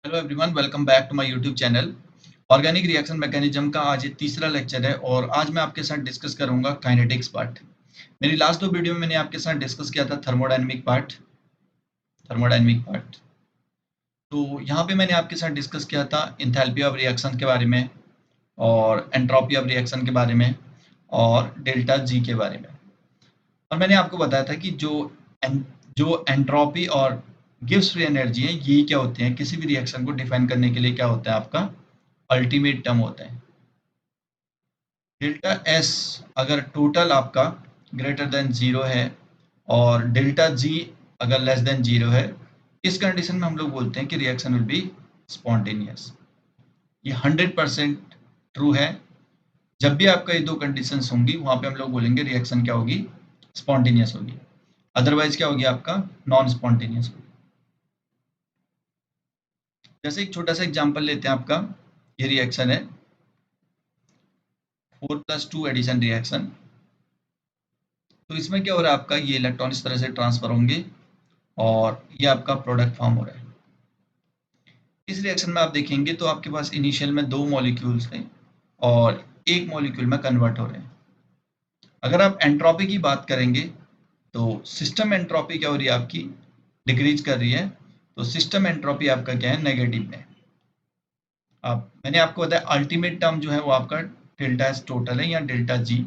Hello everyone, welcome back to my YouTube channel. Organic reaction mechanism का आज ये तीसरा लेक्चर है और आज मैं आपके साथ डिस्कस करूंगा काइनेटिक्स पार्ट। मेरी लास्ट दो वीडियो में मैंने आपके साथ डिस्कस किया था थर्मोडायनेमिक पार्ट। तो यहाँ पे मैंने आपके साथ डिस्कस किया था इंथैल्पी ऑफ रिएक्शन के बारे में और एंट्रोपी ऑफ रिएक्शन के बारे में और डेल्टा जी के बारे में। और मैंने आपको बताया था कि जो एंट्रोपी और गिव्स फ्री एनर्जी है, ये क्या होते हैं, किसी भी रिएक्शन को डिफाइन करने के लिए क्या होता है, आपका अल्टीमेट टर्म होता है। डेल्टा एस अगर टोटल आपका ग्रेटर देन जीरो है और डेल्टा जी अगर लेस देन जीरो है, इस कंडीशन में हम लोग बोलते हैं कि रिएक्शन विल बी स्पॉन्टेनियस। ये 100% ट्रू है। जब भी आपका ये दो कंडीशंस होंगी वहां पे हम लोग बोलेंगे रिएक्शन क्या होगी, स्पॉन्टेनियस होगी। अदरवाइज क्या होगी, आपका नॉन स्पॉन्टेनियस होगी। जैसे एक छोटा सा एग्जांपल लेते हैं, आपका ये रिएक्शन है 4+2 एडिशन रिएक्शन। तो इसमें क्या हो रहा है, आपका ये इलेक्ट्रॉन इस तरह से ट्रांसफर होंगे और ये आपका प्रोडक्ट फॉर्म हो रहा है। इस रिएक्शन में आप देखेंगे तो आपके पास इनिशियल में दो मॉलिक्यूल्स हैं और एक मॉलिक्यूल में कन्वर्ट हो रहे हैं। अगर आप एंट्रोपी की बात करेंगे तो सिस्टम एंट्रोपी क्या हो रही है, आपकी डिक्रीज कर रही है। तो सिस्टम एंट्रोपी आपका क्या है, नेगेटिव में। आप मैंने आपको बताया अल्टीमेट टर्म जो है वो आपका डेल्टा एस टोटल है या डेल्टा जी।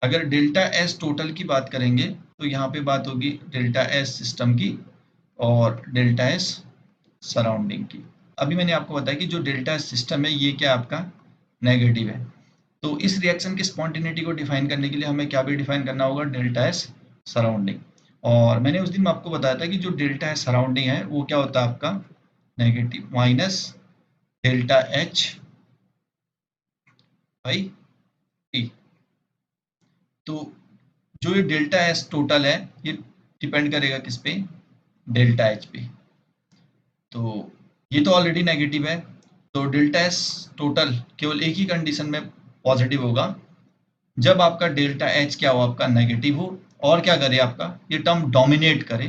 अगर डेल्टा एस टोटल की बात करेंगे तो यहाँ पे बात होगी डेल्टा एस सिस्टम की और डेल्टा एस सराउंडिंग की। अभी मैंने आपको बताया कि जो डेल्टा एस सिस्टम है ये क्या आपका नेगेटिव है। तो इस रिएक्शन की स्पॉन्टेनिटी को डिफाइन करने के लिए हमें क्या भी डिफाइन करना होगा, डेल्टा एस सराउंडिंग। और मैंने उस दिन आपको बताया था कि जो डेल्टा एस सराउंडिंग है वो क्या होता है, आपका negative minus delta H by T. तो जो ये डेल्टा एस टोटल है ये डिपेंड करेगा किस पे, डेल्टा एच पे। तो ये तो ऑलरेडी नेगेटिव है, तो डेल्टा एस टोटल केवल एक ही कंडीशन में पॉजिटिव होगा, जब आपका डेल्टा एच क्या हो, आपका नेगेटिव हो और क्या करे, आपका ये टर्म डोमिनेट करे।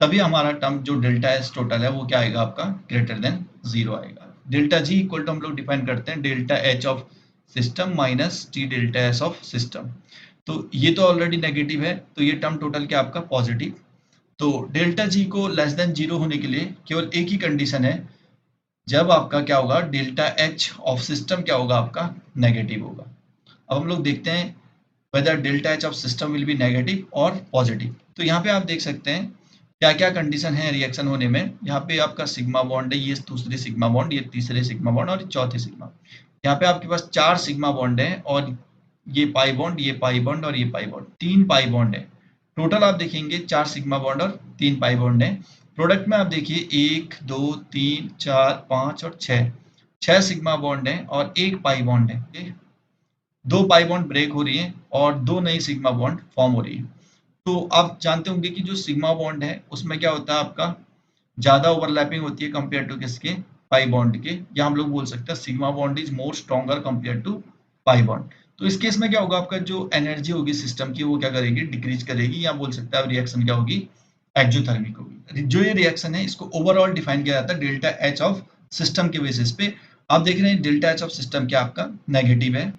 तभी हमारा टर्म जो डेल्टा एस टोटल है वो क्या आएगा, आपका ग्रेटर देन जीरो आएगा। डेल्टा जी इक्वल टू हम लोग डिफाइन करते हैं delta H of system minus T delta S of system. तो ये तो ऑलरेडी नेगेटिव है, तो ये टर्म टोटल क्या आपका पॉजिटिव। तो डेल्टा जी को लेस देन जीरो होने के लिए केवल एक ही कंडीशन है, जब आपका क्या होगा, डेल्टा एच ऑफ सिस्टम क्या होगा, आपका नेगेटिव होगा। अब हम लोग देखते हैं whether delta H of system will be negative और पॉजिटिव। तो यहाँ पे आप देख सकते हैं क्या क्या कंडीशन है रिएक्शन होने में। यहाँ पे आपका सिग्मा बॉन्ड है, ये दूसरी सिग्मा बॉन्ड, ये तीसरे सिग्मा बॉन्ड और चौथे सिग्मा। यहाँ पे आपके पास चार सिग्मा बॉन्ड है और ये पाई बॉन्ड, ये पाई बॉन्ड और ये पाई बॉन्ड, तीन पाई बॉन्ड है। टोटल आप देखेंगे चार सिग्मा बॉन्ड और तीन पाई बॉन्ड है। प्रोडक्ट में आप देखिए एक दो तीन चार पांच और छह, छह सिग्मा बॉन्ड है और एक पाई बॉन्ड है। दो पाई बॉन्ड ब्रेक हो रही है और दो नई सिग्मा बॉन्ड फॉर्म हो रही है। तो आप जानते होंगे कि जो सिग्मा बॉन्ड है उसमें क्या होता है, आपका ज्यादा ओवरलैपिंग होती है कंपेयर टू किसके, पाई बॉन्ड के, या हम लोग बोल सकते हैं sigma bond is more stronger compare to pi bond. तो इस केस में क्या होगा, आपका जो एनर्जी होगी सिस्टम की वो क्या करेगी, डिक्रीज करेगी, या बोल सकते हैं रिएक्शन क्या होगी, एक्जोथर्मिक होगी। जो ये रिएक्शन है इसको ओवरऑल डिफाइन किया जाता है डेल्टा एच ऑफ सिस्टम के बेसिस पे। आप देख रहे हैं डेल्टा एच ऑफ सिस्टम क्या आपका नेगेटिव है।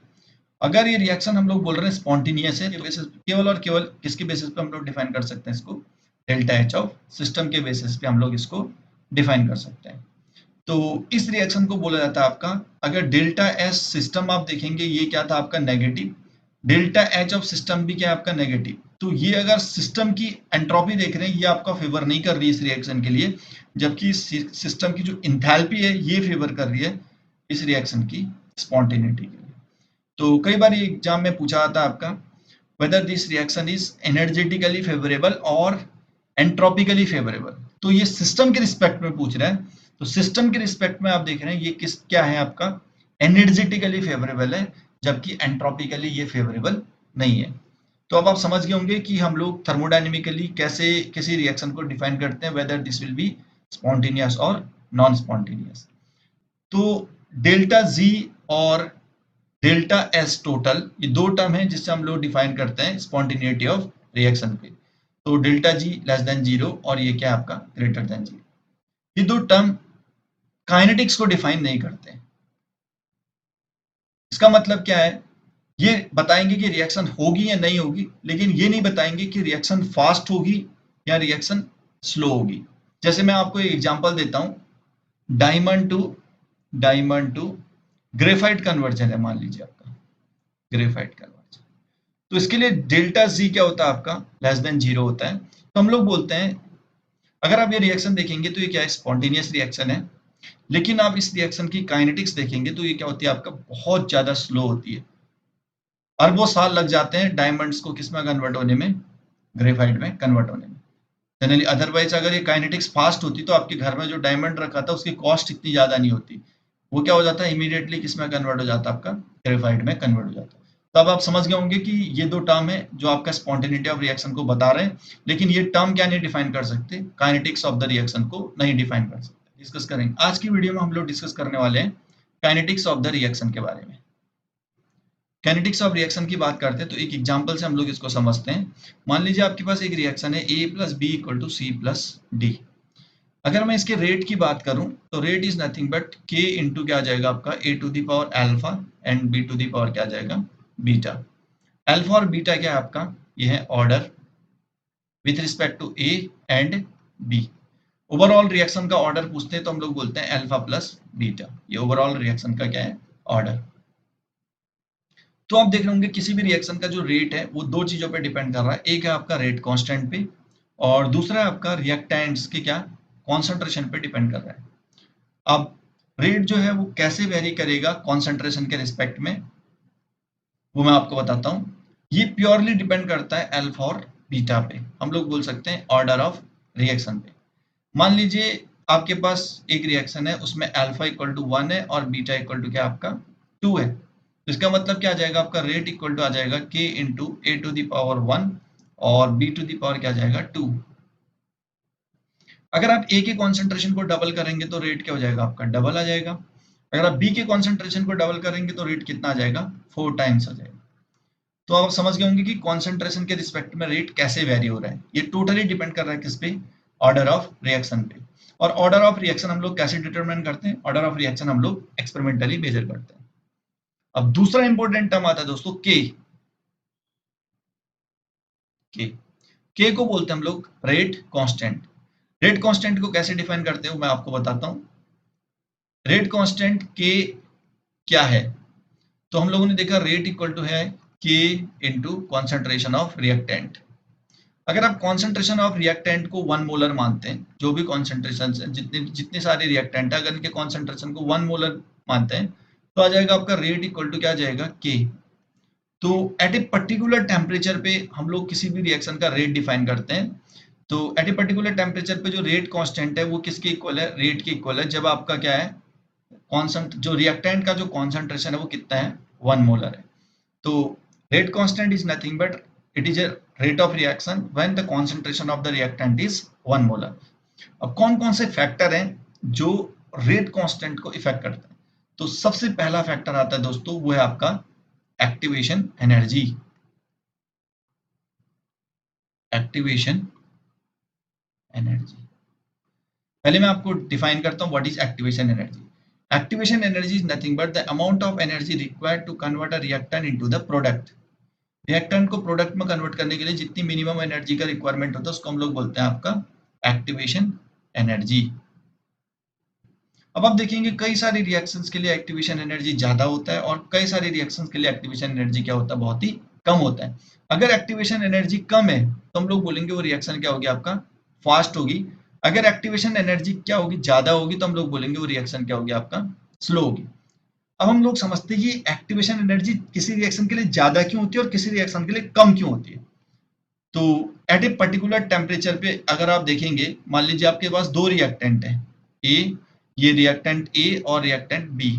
अगर ये रिएक्शन हम लोग बोल रहे हैं स्पॉन्टेनियस है, बेसिस केवल और केवल किसके बेसिस पे हम लोग डिफाइन कर सकते हैं इसको, डेल्टा एच ऑफ सिस्टम के बेसिस पे हम लोग इसको डिफाइन कर सकते हैं। तो इस रिएक्शन को बोला जाता है आपका, अगर डेल्टा एस सिस्टम आप देखेंगे ये क्या था, आपका negative, delta H of system भी क्या है, आपका नेगेटिव। तो ये अगर सिस्टम की एंट्रोपी देख रहे हैं ये आपका फेवर नहीं कर रही है इस रिएक्शन के लिए, जबकि सिस्टम की जो इंथैल्पी है ये फेवर कर रही है इस रिएक्शन की स्पॉन्टेनिटी के लिए। तो कई बार ये एग्जाम में पूछा जाता है आपका, whether this reaction is energetically favourable और एंट्रोपिकली फेवरेबल। तो ये सिस्टम के रिस्पेक्ट में पूछ रहा है, तो सिस्टम के रिस्पेक्ट में आप देख रहे हैं ये किस क्या है, आपका एनर्जेटिकली फेवरेबल है, जबकि एंट्रोपिकली ये फेवरेबल नहीं है। तो अब आप समझ गए होंगे कि हम लोग थर्मोडायनेमिकली कैसे किसी रिएक्शन को डिफाइन करते हैं, whether this will be spontaneous और नॉन स्पॉन्टेनियस। तो डेल्टा जी और डेल्टा एस टोटल ये दो टर्म है जिससे हम लोग डिफाइन करते हैं स्पॉन्टेनिटी ऑफ रिएक्शन पे। तो delta G less than zero और ये क्या है आपका ग्रेटर देन जीरो। ये दो टर्म काइनेटिक्स को डिफाइन नहीं करते। इसका मतलब क्या है, ये बताएंगे कि रिएक्शन होगी या नहीं होगी, लेकिन ये नहीं बताएंगे कि रिएक्शन फास्ट होगी या रिएक्शन स्लो होगी। जैसे मैं आपको एक एग्जांपल देता हूं, डायमंड टू ग्रेफाइट कन्वर्जन है, मान लीजिए आपका ग्रेफाइट कन्वर्जन। तो इसके लिए डेल्टा जी क्या होता है आपका, लेस देन 0 होता है। तो हम लोग बोलते हैं, अगर आप ये रिएक्शन देखेंगे तो ये क्या है, स्पॉन्टेनियस रिएक्शन है। लेकिन आप इस रिएक्शन की काइनेटिक्स देखेंगे तो ये क्या होती है आपका, बहुत ज्यादा स्लो होती है। अरबों साल लग जाते हैं डायमंड्स को किसमें कन्वर्ट होने में, ग्रेफाइट में कन्वर्ट होने में। जनरली अदरवाइज अगर ये काइनेटिक्स फास्ट होती तो आपके घर में जो डायमंड रखा था उसकी कॉस्ट इतनी ज्यादा नहीं होती। वो क्या हो जाता है, इमीडिएटली किसमें कन्वर्ट हो जाता, आपका ग्रेफाइट में कन्वर्ट हो जाता। तो अब आप समझ गए होंगे कि ये दो टर्म है जो आपका स्पॉन्टेनिटी ऑफ रिएक्शन को बता रहे हैं, लेकिन ये टर्म क्या नहीं डिफाइन कर सकते, काइनेटिक्स ऑफ द रिएक्शन को नहीं डिफाइन कर सकते। डिस्कस करेंगे आज की वीडियो में, हम लोग डिस्कस करने वाले हैं काइनेटिक्स ऑफ द रिएक्शन के बारे में। काइनेटिक्स ऑफ रिएक्शन की बात करते हैं तो एक एग्जांपल से हम लोग इसको समझते हैं। मान लीजिए आपके पास एक रिएक्शन है A plus B equal to C plus D. अगर मैं इसके रेट की बात करूं तो rate is nothing but K into क्या आ जाएगा आपका A to the power alpha and B to the power क्या आ जाएगा, बीटा। अल्फा और बीटा क्या है आपका, ये है order with respect to A and B। Overall reaction का ऑर्डर पूछते हैं तो हम लोग बोलते हैं अल्फा प्लस बीटा। ये ओवरऑल रिएक्शन का क्या है, ऑर्डर। तो आप देख रहे होंगे किसी भी रिएक्शन का जो रेट है वो दो चीजों पे डिपेंड कर रहा है। एक है आपका रेट कांस्टेंट पे, और दूसरा है आपका रिएक्टेंट्स के क्या, कॉन्सेंट्रेशन पे डिपेंड कर रहा है। अब रेट जो है वो कैसे वेरी करेगा कॉन्सेंट्रेशन के रिस्पेक्ट में, वो मैं आपको बताता हूँ। ये प्योरली डिपेंड करता है अल्फा और बीटा पे। हम लोग बोल सकते हैं ऑर्डर ऑफ रिएक्शन पे। मान लीजिए आपके पास एक रिएक्शन है, उसमें अल्फा इक्वल टू 1 है और बीटा इक्वल टू क्या आपका 2 है। तो इसका मतलब क्या आ जाएगा, आपका रेट इक्वल टू आ जाएगा K into A to the power 1 और B टू द पावर क्या आ जाएगा 2। अगर आप A के कॉन्सेंट्रेशन को डबल करेंगे तो रेट क्या हो जाएगा आपका, डबल आ जाएगा। अगर आप B के कॉन्सेंट्रेशन को डबल करेंगे तो रेट कितना आ जाएगा, 4 टाइम्स आ जाएगा। तो आप समझ गए होंगे कि कॉन्सेंट्रेशन के रिस्पेक्ट में रेट कैसे वेरी हो रहा है। ये टोटली डिपेंड कर रहा है किस पे, ऑर्डर ऑफ रिएक्शन पे। और ऑर्डर ऑफ रिएक्शन हम लोग कैसे डिटरमाइन करते हैं, ऑर्डर ऑफ रिएक्शन हम लोग एक्सपेरिमेंटली मेजर करते हैं। अब दूसरा इंपॉर्टेंट टर्म आता है दोस्तों के। के को बोलते हैं हम लोग रेट कांस्टेंट। रेट कांस्टेंट को कैसे डिफाइन करते हैं मैं आपको बताता हूं। रेट कांस्टेंट के क्या है, तो हम लोगों ने देखा रेट इक्वल टू है के इंटू कॉन्सेंट्रेशन ऑफ रिएक्टेंट। अगर आप कॉन्सेंट्रेशन ऑफ रिएक्टेंट को 1 मोलर मानते हैं, जो भी कॉन्सेंट्रेशन जितने सारे रिएक्टेंट है अगर इनके कॉन्सेंट्रेशन को 1 मोलर मानते हैं तो आ जाएगा आपका रेट इक्वल टू क्या आ जाएगा, के। तो एट ए पर्टिकुलर टेम्परेचर पे हम लोग किसी भी रिएक्शन का रेट डिफाइन करते हैं। तो एट ए पर्टिकुलर टेम्परेचर पे जो रेट कांस्टेंट है वो किसके इक्वल है, रेट के इक्वल है, जब आपका क्या है जो रिएक्टेंट का जो कॉन्सेंट्रेशन है वो कितना है, 1 मोलर है। तो rate constant is nothing but it is a rate of reaction when the concentration of the reactant is 1 molar। अब कौन कौन से फैक्टर हैं जो रेट कांस्टेंट को इफेक्ट करते हैं, तो सबसे पहला फैक्टर आता है दोस्तों, वो है आपका एक्टिवेशन एनर्जी। एक्टिवेशन एनर्जी पहले मैं आपको डिफाइन करता हूं what is activation energy. Activation energy is nothing but the amount of energy required to convert a reactant into the product. Reactant को प्रोडक्ट में कन्वर्ट करने के लिए जितनी मिनिमम एनर्जी का रिक्वायरमेंट होता है उसको हम लोग बोलते हैं आपका एक्टिवेशन एनर्जी। अब आप देखेंगे कई सारे रिएक्शंस के लिए एक्टिवेशन एनर्जी ज्यादा होता है और कई सारे रिएक्शंस के लिए एक्टिवेशन एनर्जी क्या होता है, बहुत ही कम होता है। अगर एक्टिवेशन एनर्जी कम है तो हम लोग बोलेंगे वो रिएक्शन क्या होगी आपका, फास्ट होगी। अगर एक्टिवेशन एनर्जी क्या होगी, ज्यादा होगी, तो हम लोग बोलेंगे वो रिएक्शन क्या होगी आपका, स्लो होगी। अब हम लोग समझते हैं कि एक्टिवेशन एनर्जी किसी रिएक्शन के लिए ज्यादा क्यों होती है और किसी रिएक्शन के लिए कम क्यों होती है। तो एट ए पर्टिकुलर टेम्परेचर पे अगर आप देखेंगे, मान लीजिए आपके पास दो रिएक्टेंट है, ये रिएक्टेंट ए और रिएक्टेंट बी।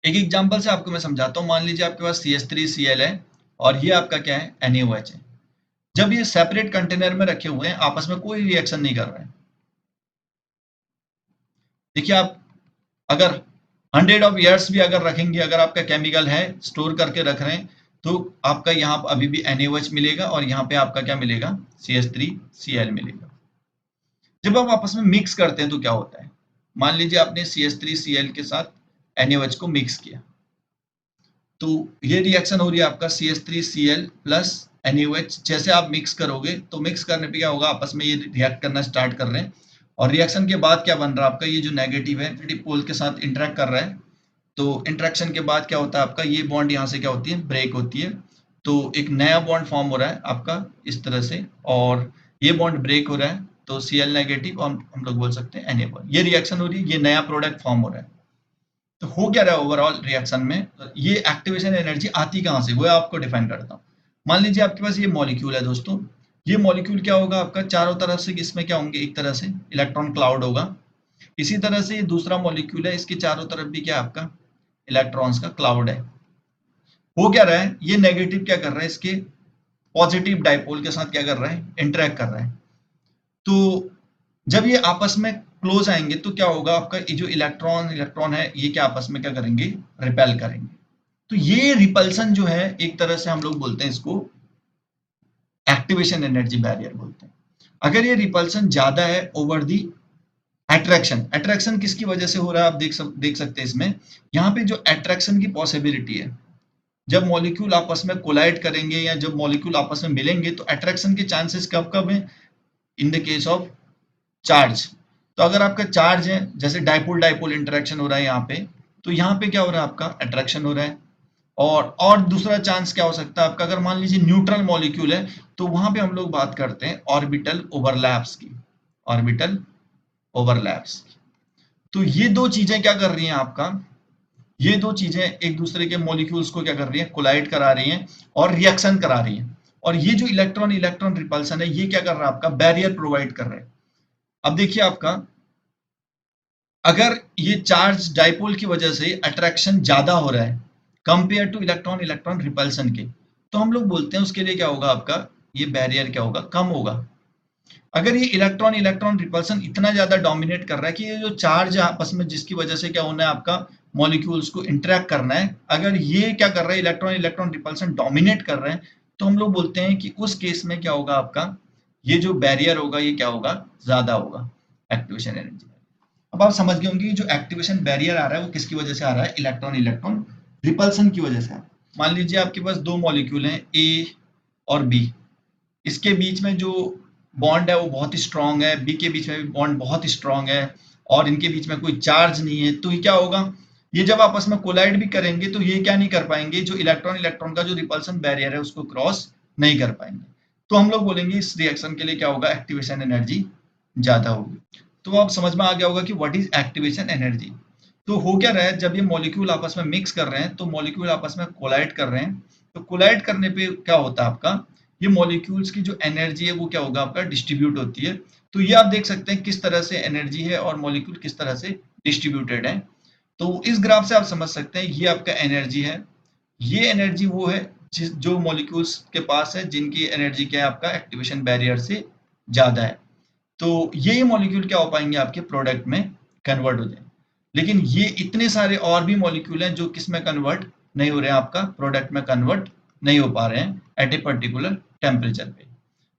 एक एग्जांपल से आपको मैं समझाता हूँ। मान लीजिए आपके पास CH3Cl है और ये आपका क्या है, NaOH है। जब ये सेपरेट कंटेनर में रखे हुए हैं, आपस में कोई रिएक्शन नहीं कर रहे हैं। देखिए आप अगर 100 ऑफ ईयर्स भी अगर रखेंगे, अगर आपका केमिकल है स्टोर करके रख रहे हैं, तो आपका यहाँ अभी भी NaOH मिलेगा और यहाँ पे आपका क्या मिलेगा, CH3Cl मिलेगा। जब आप आपस में मिक्स करते हैं तो क्या होता है, मान लीजिए आपने CH3Cl के साथ NaOH को मिक्स किया, तो ये रिएक्शन हो रही है आपका CH3Cl प्लस NaOH। जैसे आप मिक्स करोगे तो मिक्स करने पे क्या होगा, आपस में ये रिएक्ट करना स्टार्ट कर रहे हैं, और रिएक्शन के बाद क्या बन रहा है आपका, ये जो नेगेटिव है नेगेटिव पोल के साथ इंटरेक्ट कर रहा है। तो इंटरेक्शन के बाद क्या होता है आपका, ये बॉन्ड यहाँ से क्या होती है, ब्रेक होती है। तो एक नया बॉन्ड फॉर्म हो रहा है आपका इस तरह से, और ये बॉन्ड ब्रेक हो रहा है, तो Cl नेगेटिव और हम लोग बोल सकते हैं Na बॉन्ड। ये रिएक्शन हो रही है, ये नया प्रोडक्ट फॉर्म हो रहा है। तो हो क्या रहा है ओवरऑल रिएक्शन में, ये एक्टिवेशन एनर्जी आती कहाँ से, वो आपको डिफाइन करता हूँ। मान लीजिए आपके पास ये मॉलिक्यूल है दोस्तों, ये मॉलिक्यूल क्या होगा आपका, चारों तरफ से इसमें क्या होंगे, एक तरह से इलेक्ट्रॉन क्लाउड होगा। इसी तरह से ये दूसरा मॉलिक्यूल है, इसके चारों तरफ भी क्या आपका इलेक्ट्रॉन्स का क्लाउड है। हो क्या रहा है, ये नेगेटिव क्या कर रहा है, इसके पॉजिटिव डाइपोल के साथ क्या कर रहा है, इंटरेक्ट कर रहा है। तो जब ये आपस में क्लोज आएंगे तो क्या होगा, आपका ये जो इलेक्ट्रॉन इलेक्ट्रॉन है, ये क्या आपस में क्या करेंगे, रिपेल करेंगे। तो ये रिपल्सन जो है, एक तरह से हम लोग बोलते हैं इसको एक्टिवेशन एनर्जी बैरियर बोलते हैं। अगर ये रिपल्सन ज्यादा है ओवर दी अट्रैक्शन, अट्रैक्शन किसकी वजह से हो रहा है, आप देख सकते हैं इसमें, यहाँ पे जो अट्रैक्शन की पॉसिबिलिटी है, जब मॉलिक्यूल आपस में कोलाइड करेंगे या जब मॉलिक्यूल आपस में मिलेंगे तो अट्रैक्शन के चांसेस कब कब है, in the case of charge. तो अगर आपका चार्ज है, जैसे डाइपोल डाइपोल इंटरेक्शन हो रहा है यहाँ पे, तो यहाँ पे क्या हो रहा है, आपका अट्रैक्शन हो रहा है। और दूसरा चांस क्या हो सकता है आपका, अगर मान लीजिए न्यूट्रल मॉलिक्यूल है, तो वहां पे हम लोग बात करते हैं ऑर्बिटल ओवरलैप्स की, ऑर्बिटल ओवरलैप्स की। तो ये दो चीजें क्या कर रही हैं आपका, ये दो चीजें एक दूसरे के मॉलिक्यूल्स को क्या कर रही हैं, कोलाइड करा रही हैं और रिएक्शन करा रही हैं। और ये जो इलेक्ट्रॉन इलेक्ट्रॉन रिपल्सन है, ये क्या कर रहा है, आपका बैरियर प्रोवाइड कर रहा है। अब देखिए आपका, अगर ये चार्ज डाइपोल की वजह से अट्रैक्शन ज्यादा हो रहा है compare two electron electron repulsion के, तो हम लोग बोलते हैं उसके लिए क्या होगा आपका, ये बैरियर क्या होगा, कम होगा। अगर ये इलेक्ट्रॉन इलेक्ट्रॉन रिपल्सन इतना ज्यादा डोमिनेट कर रहा है कि ये जो चार्ज आपस में जिसकी वजह से क्या होना है, आपका मॉलिक्यूल्स को इंटरेक्ट करना है, अगर ये क्या कर रहा है, इलेक्ट्रॉन इलेक्ट्रॉन रिपल्सन डोमिनेट कर रहे हैं, तो हम लोग बोलते हैं कि उस केस में क्या होगा आपका, ये जो बैरियर होगा ये क्या होगा, ज्यादा होगा एक्टिवेशन एनर्जी। अब आप समझ गए होंगे कि जो एक्टिवेशन बैरियर आ रहा है वो किसकी वजह से आ रहा है, इलेक्ट्रॉन इलेक्ट्रॉन रिपल्सन की वजह से। मान लीजिए आपके पास दो मॉलिक्यूल हैं ए और बी, इसके बीच में जो बॉन्ड है वो बहुत ही स्ट्रांग है, बी के बीच में भी बॉन्ड बहुत ही स्ट्रांग है, और इनके बीच में कोई चार्ज नहीं है। तो ये क्या होगा, ये जब आपस में कोलाइड भी करेंगे तो ये क्या नहीं कर पाएंगे, जो इलेक्ट्रॉन इलेक्ट्रॉन का जो रिपल्सन बैरियर है उसको क्रॉस नहीं कर पाएंगे। तो हम लोग बोलेंगे इस रिएक्शन के लिए क्या होगा, एक्टिवेशन एनर्जी ज्यादा होगी। तो अब समझ में आ गया होगा कि व्हाट इज एक्टिवेशन एनर्जी। तो हो क्या रहा है, जब ये मॉलिक्यूल आपस में मिक्स कर रहे हैं तो मॉलिक्यूल आपस में कोलाइड कर रहे हैं, तो कोलाइड करने पे क्या होता है आपका, ये मॉलिक्यूल्स की जो एनर्जी है वो क्या होगा आपका, डिस्ट्रीब्यूट होती है। तो ये आप देख सकते हैं किस तरह से एनर्जी है और मॉलिक्यूल किस तरह से डिस्ट्रीब्यूटेड है। तो इस ग्राफ से आप समझ सकते हैं ये आपका एनर्जी है, ये एनर्जी वो है जो मॉलिक्यूल्स के पास है जिनकी एनर्जी क्या है, आपका एक्टिवेशन बैरियर से ज्यादा है। तो ये मॉलिक्यूल क्या हो पाएंगे, आपके प्रोडक्ट में कन्वर्ट हो जाएंगे। लेकिन ये इतने सारे और भी मॉलिक्यूल हैं जो किस में कन्वर्ट नहीं हो रहे हैं, आपका प्रोडक्ट में कन्वर्ट नहीं हो पा रहे हैं एट ए पर्टिकुलर टेम्परेचर पे।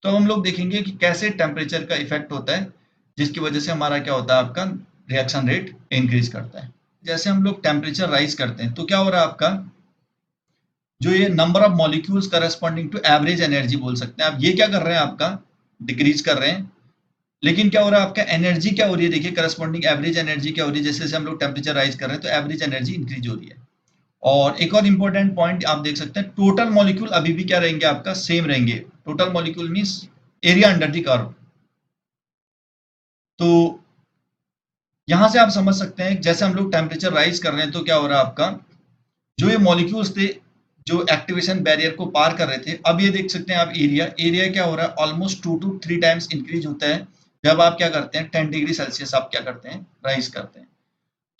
तो हम लोग देखेंगे कि कैसे टेम्परेचर का इफेक्ट होता है जिसकी वजह से हमारा क्या होता है, आपका रिएक्शन रेट इंक्रीज करता है। जैसे हम लोग टेम्परेचर राइज करते हैं तो क्या हो रहा है आपका, जो ये number of molecules corresponding to average energy बोल सकते हैं आप, ये क्या कर रहे हैं, आपका डिक्रीज कर रहे हैं। लेकिन क्या हो रहा है, आपका एनर्जी क्या हो रही है, देखिए करस्पॉन्डिंग एवरेज एनर्जी क्या हो रही है, जैसे जैसे हम लोग टेम्परेचर राइज कर रहे हैं तो एवरेज एनर्जी इंक्रीज हो रही है। और एक और इंपॉर्टेंट पॉइंट आप देख सकते हैं, टोटल मॉलिक्यूल अभी भी क्या रहेंगे, आपका सेम रहेंगे। Total molecule means area under the curve. तो यहां से आप समझ सकते हैं जैसे हम लोग टेम्परेचर राइज कर रहे हैं तो क्या हो रहा है आपका, जो ये मॉलिक्यूल्स थे जो एक्टिवेशन बैरियर को पार कर रहे थे, अब ये देख सकते हैं आप एरिया, एरिया क्या हो रहा है, ऑलमोस्ट 2 to 3 टाइम्स इंक्रीज होता है जब आप क्या करते हैं 10 डिग्री सेल्सियस आप क्या करते हैं, राइज करते हैं।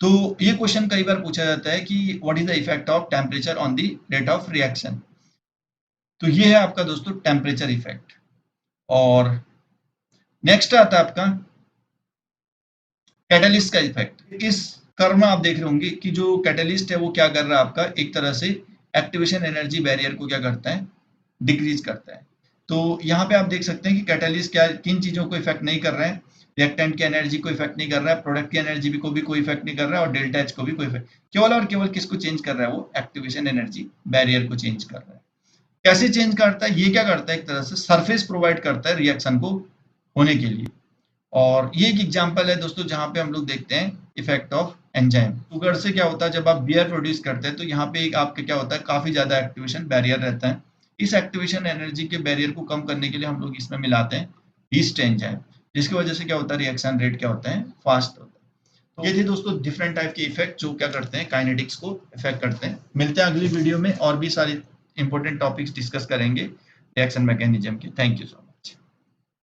तो ये क्वेश्चन कई बार पूछा जाता है कि what is the effect of temperature on the rate of reaction. तो ये है आपका दोस्तों टेम्परेचर इफेक्ट। और नेक्स्ट आता है आपका कैटलिस्ट का इफेक्ट। इस कर्व में आप देख रहे होंगे कि जो कैटलिस्ट है वो क्या कर रहा है, आपका एक तरह से एक्टिवेशन एनर्जी बैरियर को क्या करता है, डिक्रीज करता है। तो यहाँ पे आप देख सकते हैं कि कैटलिस्ट क्या किन चीजों को इफेक्ट नहीं कर रहे हैं, रिएक्टेंट की एनर्जी को इफेक्ट नहीं कर रहा है, प्रोडक्ट की एनर्जी को भी कोई इफेक्ट नहीं कर रहा है, और डेल्टा एच को भी कोई इफेक्ट, केवल और केवल किसको चेंज कर रहा है, वो एक्टिवेशन एनर्जी बैरियर को चेंज कर रहा है। कैसे चेंज करता है, ये क्या करता है, एक तरह से सरफेस प्रोवाइड करता है रिएक्शन को होने के लिए। और ये एक एग्जांपल है दोस्तों जहां पे हम लोग देखते हैं इफेक्ट ऑफ एंजाइम। शुगर से क्या होता है, जब आप बियर प्रोड्यूस करते हैं तो यहाँ पे एक आपके क्या होता है, काफी ज्यादा एक्टिवेशन बैरियर रहता है। इस एक्टिवेशन एनर्जी के बैरियर को कम करने के लिए हम लोग इसमें मिलाते हैं ईस्ट एंजाइम, जिसकी वजह से क्या होता है, रिएक्शन रेट क्या होता है, फास्ट होता है। तो ये थे दोस्तों डिफरेंट टाइप के इफेक्ट जो क्या करते हैं, काइनेटिक्स को इफेक्ट करते हैं। मिलते हैं अगली वीडियो में, और भी सारे इंपॉर्टेंट टॉपिक्स डिस्कस करेंगे रिएक्शन मैकेनिज्म के। Thank you so much.